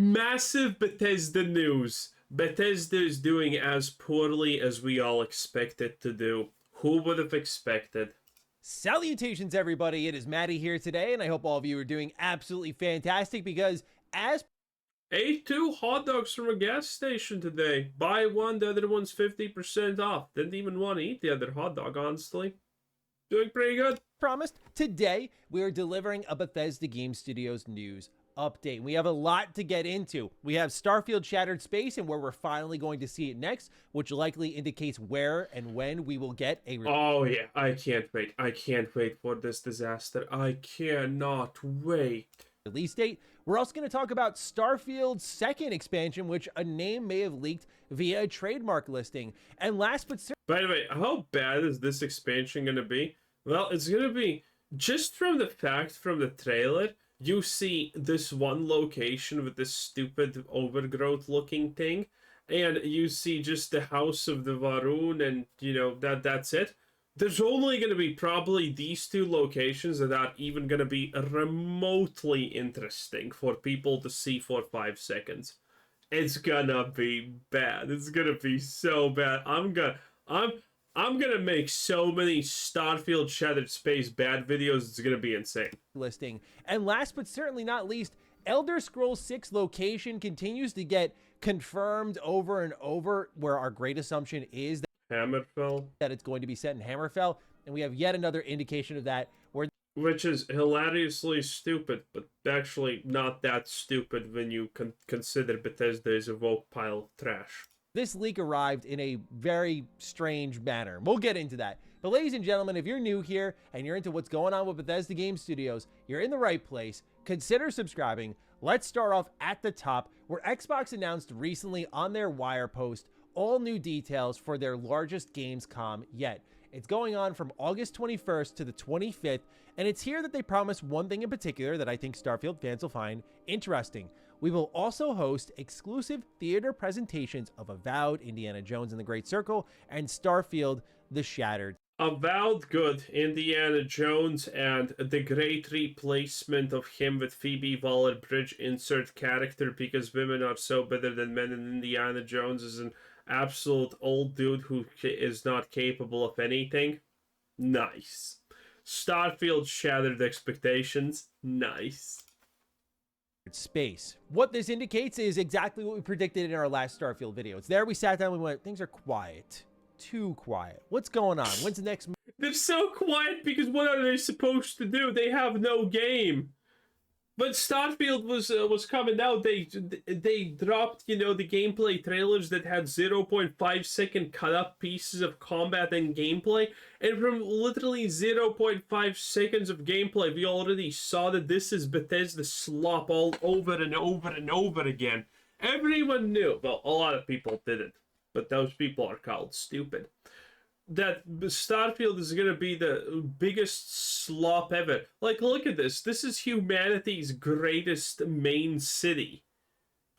Massive Bethesda news. Bethesda is doing as poorly as we all expect it to do. Who would have expected? Salutations, everybody. It is Maddie here today, and I hope all of you are doing absolutely fantastic because as Ate 2 hot dogs from a gas station today. Buy one, the other one's 50% off. Didn't even want to eat the other hot dog, honestly. Doing pretty good. promised, today we are delivering a Bethesda Game Studios news update. We have a lot to get into. We have Starfield Shattered Space and where we're finally going to see it next, which likely indicates where and when we will get a Oh yeah, I can't wait. I can't wait for this disaster. I cannot wait. release date. We're also going to talk about Starfield's second expansion, which a name may have leaked via a trademark listing. And last but certainly, By the way, how bad is this expansion gonna be? Well, it's gonna be just from the fact from the trailer. You see this one location with this stupid overgrowth looking thing, and you see just the house of the Varun, and you know that's it. There's only going to be probably these two locations that are even going to be remotely interesting for people to see for 5 seconds. It's gonna be bad. It's gonna be so bad. I'm gonna make so many Starfield Shattered Space bad videos. It's gonna be insane. listing. And last but certainly not least, Elder Scrolls 6 location continues to get confirmed over and over, where our great assumption is Hammerfell, that it's going to be set in Hammerfell. And we have yet another indication of that, where which is hilariously stupid, but actually not that stupid when you consider Bethesda is a woke pile of trash. this leak arrived in a very strange manner. We'll get into that. But ladies and gentlemen, if you're new here and you're into what's going on with Bethesda Game Studios, you're in the right place. Consider subscribing. Let's start off at the top, where Xbox announced recently on their Wire post all new details for their largest Gamescom yet. It's going on from August 21st to the 25th, and it's here that they promise one thing in particular that I think Starfield fans will find interesting. We will also host exclusive theater presentations of Avowed, Indiana Jones and the Great Circle, and Starfield The Shattered. Avowed good, Indiana Jones, and the great replacement of him with Phoebe Waller-Bridge insert character because women are so better than men, and Indiana Jones is an absolute old dude who is not capable of anything. Nice. Starfield Shattered Expectations. Nice. Space. What this indicates is exactly what we predicted in our last Starfield video. It's there we sat down and we went, things are quiet. Too quiet. What's going on? When's the next They're so quiet because what are they supposed to do? They have no game. When Starfield was coming out, they dropped, you know, the gameplay trailers that had 0.5 second cut up pieces of combat and gameplay, and from literally 0.5 seconds of gameplay, we already saw that this is Bethesda slop all over and over and over again. Everyone knew, well, a lot of people didn't, but those people are called stupid, that Starfield is going to be the biggest slop ever. Like, look at this. This is humanity's greatest main city.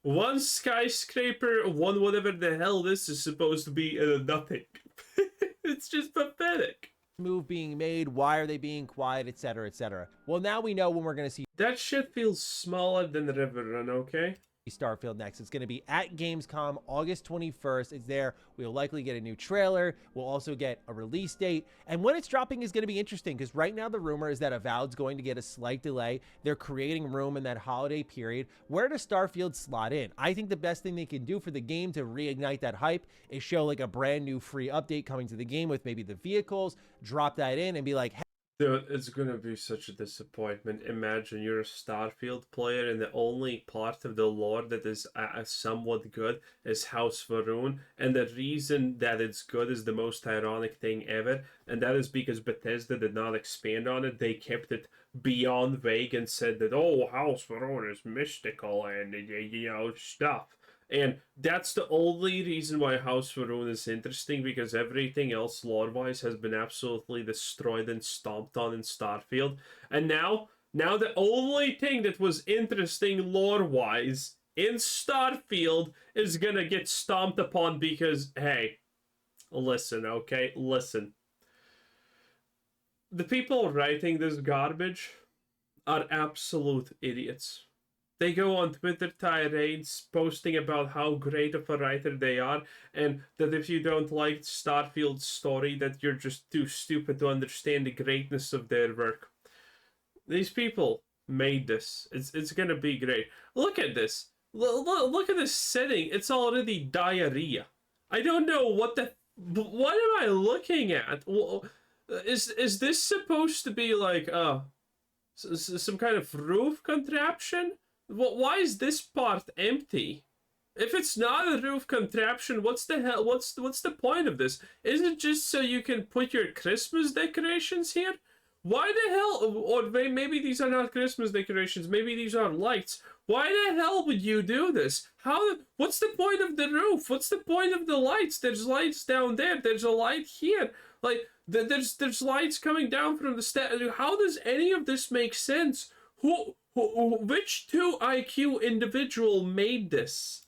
One skyscraper, one whatever the hell this is supposed to be, nothing. It's just pathetic. move being made? Why are they being quiet? Etc. etc. Well, now we know when we're going to see That shit feels smaller than the River Run, okay? Starfield next. It's going to be at Gamescom August 21st. It's there. We'll likely get a new trailer. We'll also get a release date. And when it's dropping is going to be interesting because right now the rumor is that Avowed's going to get a slight delay. They're creating room in that holiday period. Where does Starfield slot in? I think the best thing they can do for the game to reignite that hype is show like a brand new free update coming to the game with maybe the vehicles, drop that in and be like, hey, Dude, it's gonna be such a disappointment. Imagine you're a Starfield player and the only part of the lore that is somewhat good is House Varun, and the reason that it's good is the most ironic thing ever, and that is because Bethesda did not expand on it. They kept it beyond vague and said that, oh, House Varun is mystical and, you know, stuff. And that's the only reason why House Varun is interesting, because everything else lore-wise has been absolutely destroyed and stomped on in Starfield. And now the only thing that was interesting lore-wise in Starfield is gonna get stomped upon because, hey, listen, okay? Listen. The people writing this garbage are absolute idiots. they go on Twitter tirades posting about how great of a writer they are, and that if you don't like Starfield Story, that you're just too stupid to understand the greatness of their work. These people made this. It's gonna be great. Look at this. Look at this setting. It's already diarrhea. I don't know what am I looking at? Is this supposed to be like some kind of roof contraption? Why is this part empty? If it's not a roof contraption, what's the hell? What's the point of this? Is it just so you can put your Christmas decorations here? Why the hell? Or maybe these are not Christmas decorations. Maybe these are lights. Why the hell would you do this? What's the point of the roof? What's the point of the lights? There's lights down there. There's a light here. Like there's lights coming down from the How does any of this make sense? Which 2 IQ individual made this?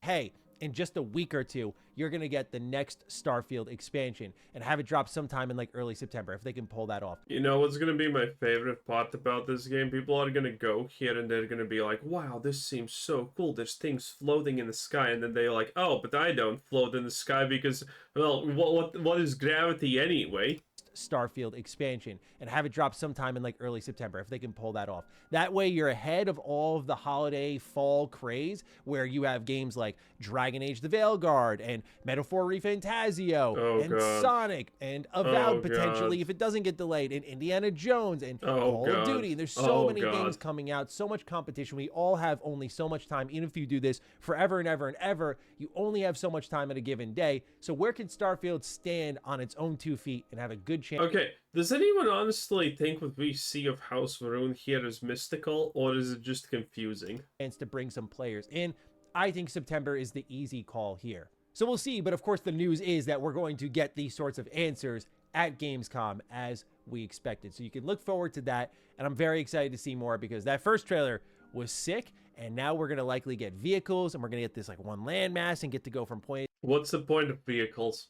Hey, in just a week or two, you're going to get the next Starfield expansion and have it drop sometime in like early September if they can pull that off. You know what's going to be my favorite part about this game? People are going to go here and they're going to be like, wow, this seems so cool. There's things floating in the sky. And then they're like, oh, but I don't float in the sky because, well, what is gravity anyway? Starfield expansion and have it drop sometime in like early September if they can pull that off. That way you're ahead of all of the holiday fall craze where you have games like Dragon Age the Veilguard and Metaphor Refantasio and God. Sonic and Avowed potentially if it doesn't get delayed, and Indiana Jones and Call of Duty. There's so many games coming out, so much competition. We all have only so much time. Even if you do this forever and ever and ever, you only have so much time in a given day. So where can Starfield stand on its own 2 feet and have a good chance? Okay, does anyone honestly think what we see of House Varun here is mystical, or is it just confusing? To bring some players in. I think September is the easy call here. So we'll see, but of course the news is that we're going to get these sorts of answers at Gamescom as we expected. So you can look forward to that, and I'm very excited to see more because that first trailer was sick, and now we're going to likely get vehicles, and we're going to get this like one landmass and get to go from point. What's the point of vehicles?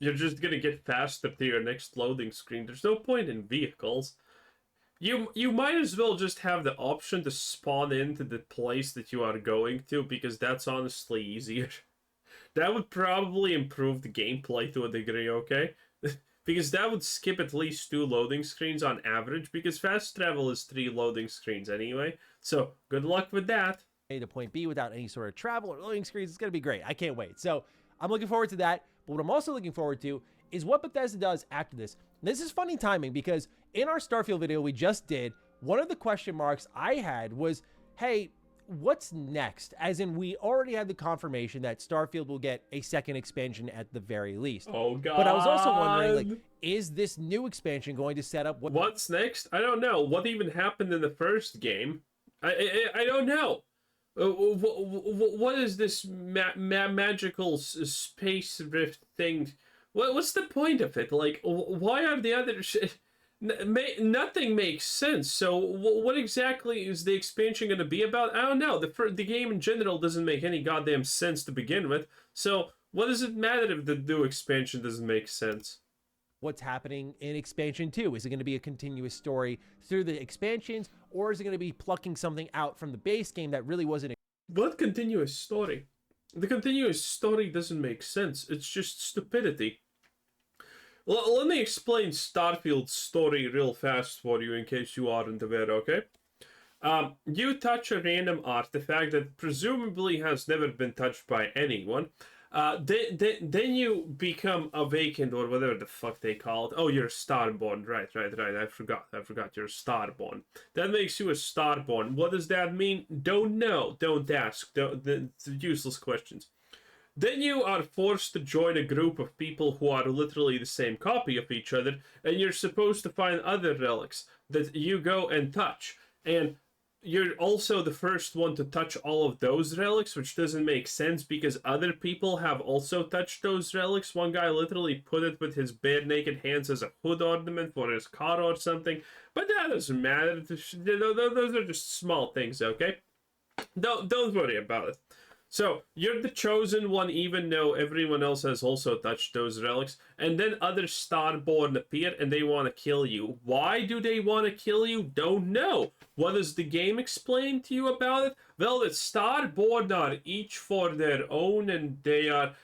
You're just gonna get faster to your next loading screen. There's no point in vehicles. You might as well just have the option to spawn into the place that you are going to, because that's honestly easier. That would probably improve the gameplay to a degree, okay? Because that would skip at least 2 loading screens on average, because fast travel is 3 loading screens anyway. So good luck with that. A to point B without any sort of travel or loading screens. It's gonna be great. I can't wait. So I'm looking forward to that. But what I'm also looking forward to is what Bethesda does after this. This is funny timing because in our Starfield video we just did, one of the question marks I had was, hey, what's next? As in, we already had the confirmation that Starfield will get a second expansion at the very least. Oh, God. But I was also wondering, like, is this new expansion going to set up what's next? I don't know. What even happened in the first game? I don't know. What is this magical space rift thing? What's the point of it? Like, why are the other nothing makes sense. So what exactly is the expansion going to be about? I don't know. The game in general doesn't make any goddamn sense to begin with. So what does it matter if the new expansion doesn't make sense? What's happening in expansion 2? Is it going to be a continuous story through the expansions, or is it going to be plucking something out from the base game that really wasn't What continuous story? The continuous story doesn't make sense. It's just stupidity. Let me explain Starfield Story real fast for you in case you aren't aware, okay? You touch a random artifact that presumably has never been touched by anyone. Then you become awakened, or whatever the fuck they call it. Oh, you're Starborn. Right. I forgot. You're Starborn. That makes you a Starborn. What does that mean? Don't know. Don't ask. It's useless questions. Then you are forced to join a group of people who are literally the same copy of each other, and you're supposed to find other relics that you go and touch. And you're also the first one to touch all of those relics, which doesn't make sense because other people have also touched those relics. One guy literally put it with his bare naked hands as a hood ornament for his car or something, but that doesn't matter. Those are just small things, okay? Don't worry about it. So you're the chosen one, even though everyone else has also touched those relics. And then other Starborn appear and they want to kill you. Why do they want to kill you? Don't know. What does the game explain to you about it? Well, the Starborn are each for their own, and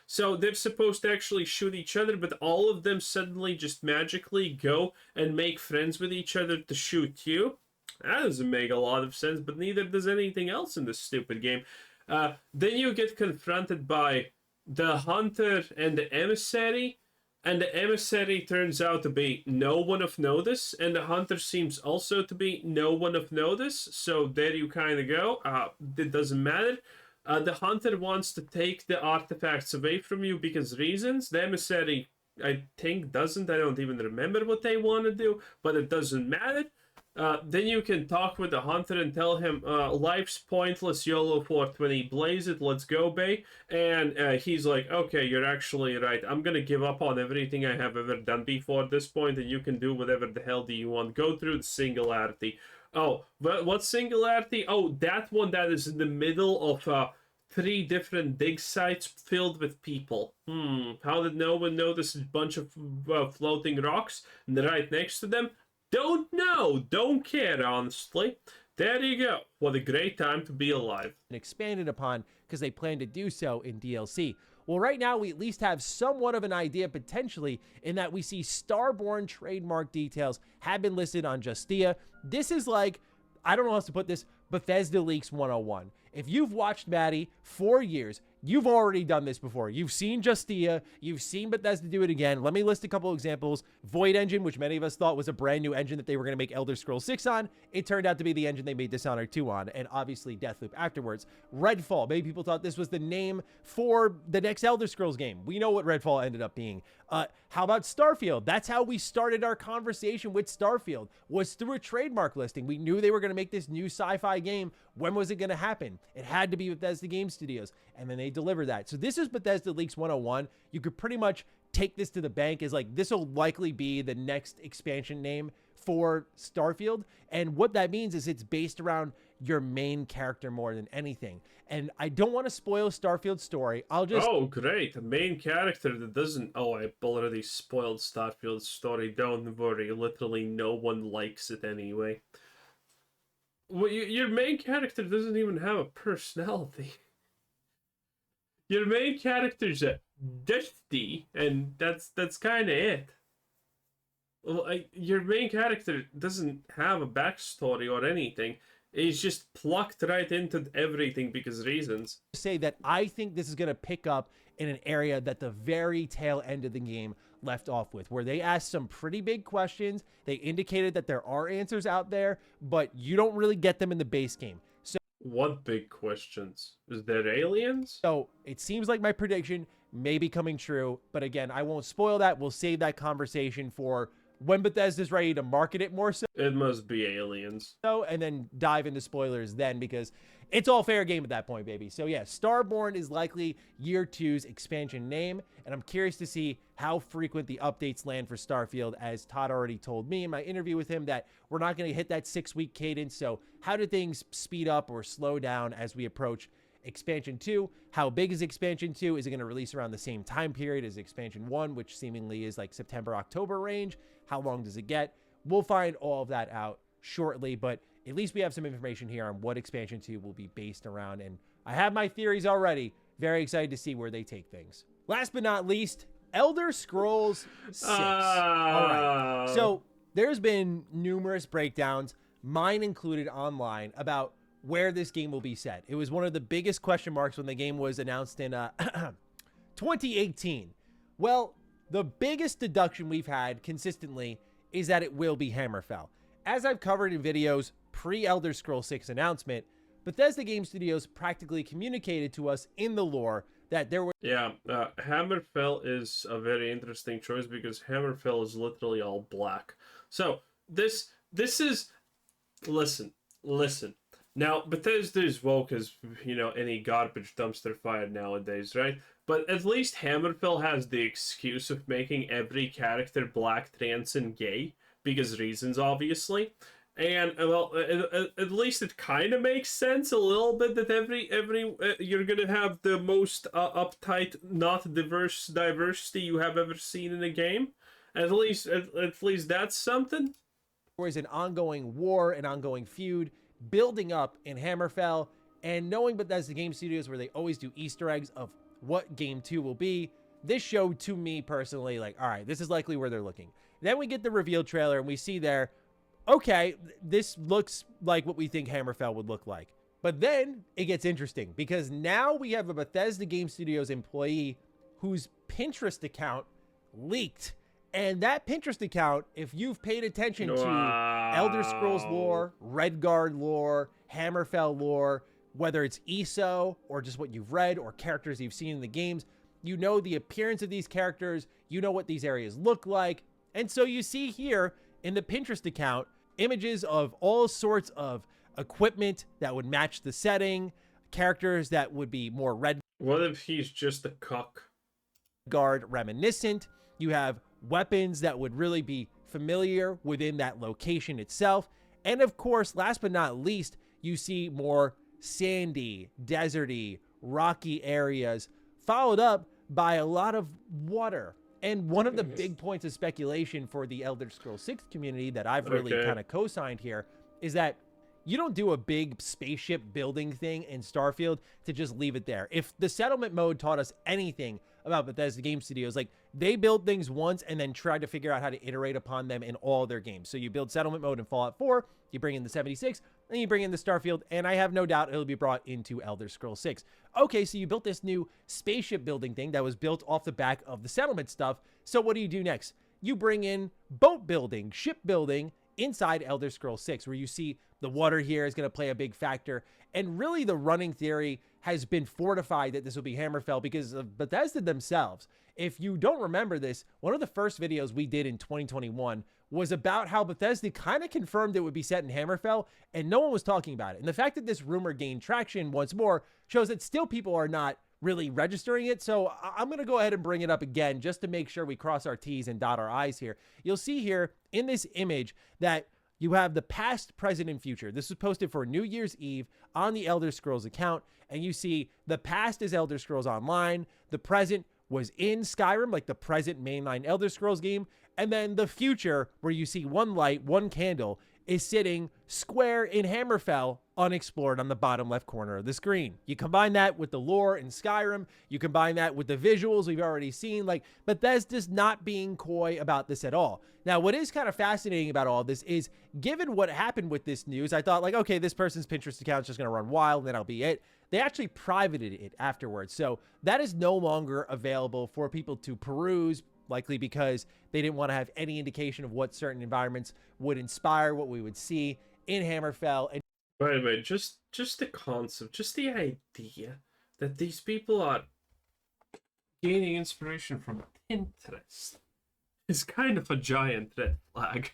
so they're supposed to actually shoot each other, but all of them suddenly just magically go and make friends with each other to shoot you. That doesn't make a lot of sense, but neither does anything else in this stupid game. Then you get confronted by the hunter and the emissary, and the emissary turns out to be no one of notice, and the hunter seems also to be no one of notice. So there you kind of go. It doesn't matter. The hunter wants to take the artifacts away from you because reasons. The emissary, I think, doesn't. I don't even remember what they want to do, but it doesn't matter. Then you can talk with the hunter and tell him, life's pointless, YOLO 420, blaze it, let's go, bae. And he's like, okay, you're actually right. I'm gonna give up on everything I have ever done before this point, and you can do whatever the hell do you want. Go through the singularity. Oh, what singularity? Oh, that one that is in the middle of 3 different dig sites filled with people. How did no one notice a bunch of floating rocks and right next to them? Don't know, don't care, honestly. There you go. What a great time to be alive. And expanded upon because they plan to do so in DLC. Well, right now we at least have somewhat of an idea potentially in that we see Starborn trademark details have been listed on Justia. This is like, I don't know how else to put this, Bethesda Leaks 101. If you've watched Maddie for years, you've already done this before. You've seen Justia, you've seen Bethesda do it again. Let me list a couple examples. Void Engine, which many of us thought was a brand new engine that they were going to make Elder Scrolls 6 on. It turned out to be the engine they made Dishonored 2 on, and obviously Deathloop afterwards. Redfall, many people thought this was the name for the next Elder Scrolls game. We know what Redfall ended up being. How about Starfield? That's how we started our conversation with Starfield, was through a trademark listing. We knew they were going to make this new sci-fi game. When was it going to happen? It had to be Bethesda Game Studios, and then they delivered that. So this is Bethesda Leaks 101. You could pretty much take this to the bank as like, this will likely be the next expansion name for Starfield. And what that means is it's based around your main character more than anything. And I don't want to spoil Starfield Story. I'll just... Oh, great. A main character that doesn't... Oh, I already spoiled Starfield Story. Don't worry. Literally no one likes it anyway. Well, your main character doesn't even have a personality. Your main character's a dusty, and that's kind of it. Well, your main character doesn't have a backstory or anything. He's just plucked right into everything because reasons. Say that I think this is going to pick up in an area that the very tail end of the game left off with, where they asked some pretty big questions. They indicated that there are answers out there, but you don't really get them in the base game. So what big questions? Is there aliens? So it seems like my prediction may be coming true, but again, I won't spoil that. We'll save that conversation for when Bethesda's ready to market it more so. It must be aliens. And then dive into spoilers then, because it's all fair game at that point, baby. So yeah, Starborn is likely Year 2's expansion name, and I'm curious to see how frequent the updates land for Starfield, as Todd already told me in my interview with him that we're not going to hit that 6-week cadence. So how do things speed up or slow down as we approach Expansion 2? How big is Expansion 2? Is it going to release around the same time period as Expansion 1, which seemingly is like September, October range? How long does it get? We'll find all of that out shortly, but at least we have some information here on what Expansion 2 will be based around, and I have my theories already. Very excited to see where they take things. Last but not least, Elder Scrolls 6. All right. So there's been numerous breakdowns, mine included, online about where this game will be set. It was one of the biggest question marks when the game was announced in 2018. Well, the biggest deduction we've had consistently is that it will be Hammerfell. As I've covered in videos pre-Elder Scrolls 6 announcement, Bethesda Game Studios practically communicated to us in the lore that there were... Yeah, Hammerfell is a very interesting choice because Hammerfell is literally all black. So, this is... Listen. Now, Bethesda is woke as, any garbage dumpster fire nowadays, right? But at least Hammerfell has the excuse of making every character black, trans, and gay, because reasons, obviously. And well, at least it kind of makes sense a little bit that every you're gonna have the most uptight, not diverse diversity you have ever seen in a game. At least that's something. There is an ongoing war, an ongoing feud building up in Hammerfell, and knowing Bethesda Game Studios, where they always do Easter eggs of what Game 2 will be, this showed to me personally, like, all right, this is likely where they're looking. Then we get the reveal trailer, and we see there, okay, this looks like what we think Hammerfell would look like. But then it gets interesting, because now we have a Bethesda Game Studios employee whose Pinterest account leaked. And that Pinterest account, if you've paid attention to Elder Scrolls lore, Redguard lore, Hammerfell lore, whether it's ESO or just what you've read or characters you've seen in the games, you know the appearance of these characters, you know what these areas look like. And so you see here in the Pinterest account, images of all sorts of equipment that would match the setting, characters that would be more Redguard What if he's just a cock? reminiscent. You have weapons that would really be familiar within that location itself. And of course, last but not least, you see more sandy, deserty, rocky areas, followed up by a lot of water. And one of the big points of speculation for the Elder Scrolls 6 community that I've really kind of co-signed here is that you don't do a big spaceship building thing in Starfield to just leave it there. If the settlement mode taught us anything about Bethesda Game Studios, like, they build things once and then try to figure out how to iterate upon them in all their games. So you build settlement mode in Fallout 4, you bring in the 76, then you bring in the Starfield, and I have no doubt it'll be brought into Elder Scrolls 6. Okay, so you built this new spaceship building thing that was built off the back of the settlement stuff. So what do you do next? You bring in boat building, ship building inside Elder Scrolls 6, where you see the water here is going to play a big factor. And really the running theory has been fortified that this will be Hammerfell because of Bethesda themselves. If you don't remember this, one of the first videos we did in 2021 was about how Bethesda kind of confirmed it would be set in Hammerfell, and no one was talking about it. And the fact that this rumor gained traction once more shows that still people are not really registering it. So I'm going to go ahead and bring it up again just to make sure we cross our T's and dot our I's here. You'll see here in this image that you have the past, present, and future. This was posted for New Year's Eve on the Elder Scrolls account. And you see the past is Elder Scrolls Online. The present was in Skyrim, like the present mainline Elder Scrolls game. And then the future, where you see one light, one candle, is sitting square in Hammerfell, unexplored on the bottom left corner of the screen. You combine that with the lore in Skyrim, you combine that with the visuals we've already seen, like, Bethesda's not being coy about this at all. Now, what is kind of fascinating about all this is, given what happened with this news, I thought, like, okay, this person's Pinterest account is just going to run wild, and then that'll be it. They actually privated it afterwards, so that is no longer available for people to peruse, likely because they didn't want to have any indication of what certain environments would inspire, what we would see in Hammerfell. And Wait, just the concept, just the idea that these people are gaining inspiration from Pinterest is kind of a giant red flag.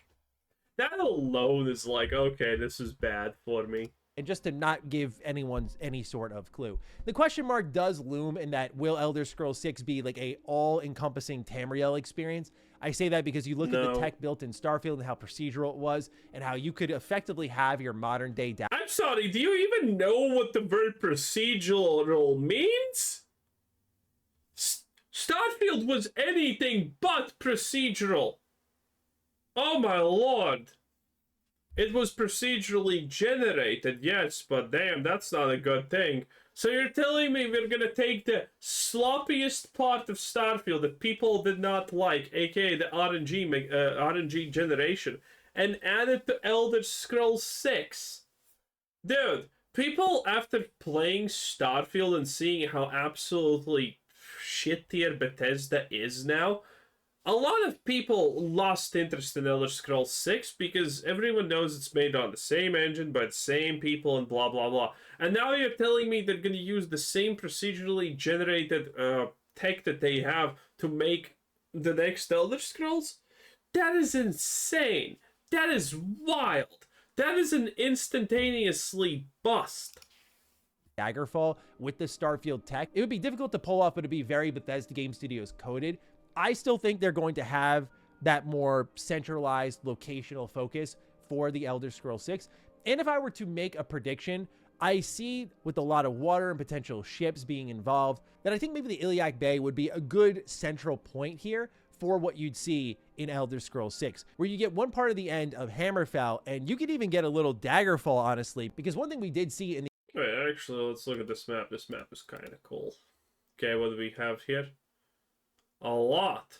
That alone is like, okay, this is bad for me. And just to not give anyone any sort of clue. The question mark does loom in that, will Elder Scrolls 6 be like a all-encompassing Tamriel experience? I say that because you look at the tech built in Starfield and how procedural it was, and how you could effectively have your modern day I'm sorry, do you even know what the word procedural means? Starfield was anything but procedural. Oh my lord. It was procedurally generated, yes, but damn, that's not a good thing. So you're telling me we're gonna take the sloppiest part of Starfield that people did not like, aka the RNG generation, and add it to Elder Scrolls 6? Dude, people after playing Starfield and seeing how absolutely shit tier Bethesda is now, a lot of people lost interest in Elder Scrolls 6 because everyone knows it's made on the same engine by the same people and blah blah blah. And now you're telling me they're going to use the same procedurally generated tech that they have to make the next Elder Scrolls? That is insane. That is wild. That is an instantaneously bust. Daggerfall with the Starfield tech. It would be difficult to pull off, but it'd be very Bethesda Game Studios coded. I still think they're going to have that more centralized locational focus for the Elder Scrolls 6. And if I were to make a prediction, I see with a lot of water and potential ships being involved that I think maybe the Iliac Bay would be a good central point here for what you'd see in Elder Scrolls 6, where you get one part of the end of Hammerfell, and you could even get a little Daggerfall, honestly, because one thing we did see in the... Wait, actually, let's look at this map. This map is kind of cool. Okay, what do we have here? A lot.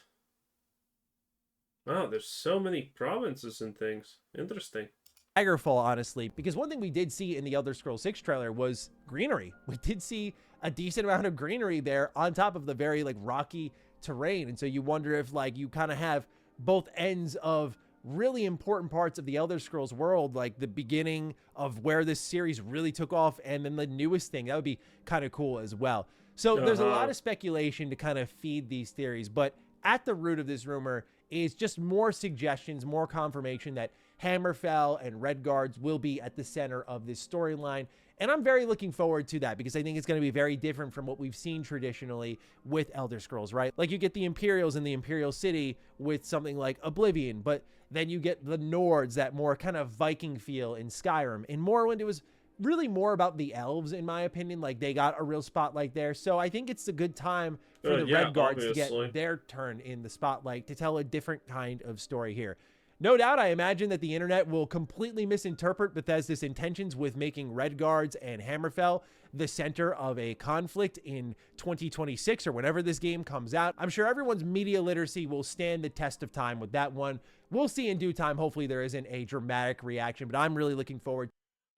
Wow, there's so many provinces and things. Interesting. Daggerfall, honestly, because one thing we did see in the Elder Scrolls 6 trailer was greenery. We did see a decent amount of greenery there on top of the very like rocky terrain, and so you wonder if like you kind of have both ends of really important parts of the Elder Scrolls world, like the beginning of where this series really took off, and then the newest thing. That would be kind of cool as well. So there's a lot of speculation to kind of feed these theories, but at the root of this rumor is just more suggestions, more confirmation that Hammerfell and Redguards will be at the center of this storyline. And I'm very looking forward to that because I think it's going to be very different from what we've seen traditionally with Elder Scrolls, right? Like you get the Imperials in the Imperial City with something like Oblivion, but then you get the Nords, that more kind of Viking feel in Skyrim. In Morrowind, it was really more about the elves, in my opinion. Like they got a real spotlight there. So I think it's a good time for the Redguards to get their turn in the spotlight to tell a different kind of story here. No doubt, I imagine that the internet will completely misinterpret Bethesda's intentions with making Redguards and Hammerfell the center of a conflict in 2026 or whenever this game comes out. I'm sure everyone's media literacy will stand the test of time with that one. We'll see in due time. Hopefully there isn't a dramatic reaction, but I'm really looking forward.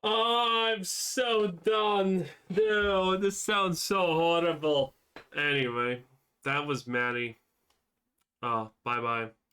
Oh, I'm so done. No, this sounds so horrible. Anyway, that was Maddie. Oh, bye-bye.